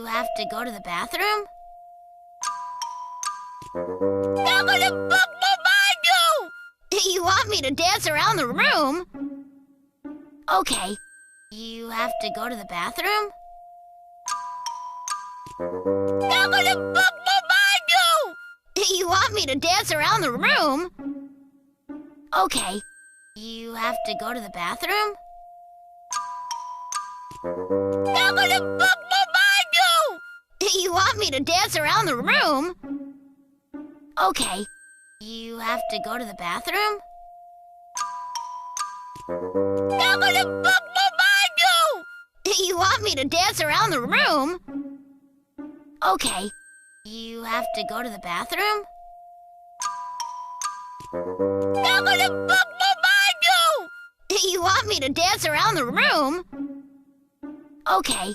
have to go to the bathroom? I'm gonna book you! You want me to dance around the room? Okay. You have to go to the bathroom? I'm gonna book you! You want me to dance around the room? Okay. You have to go to the bathroom? I'm gonna book you! You want me to dance around the room? Okay. You have to go to the bathroom? I'm gonna book you! You want me to dance around the room? Okay. You have to go to the bathroom? I'm gonna book you! You want me to dance around the room? Okay.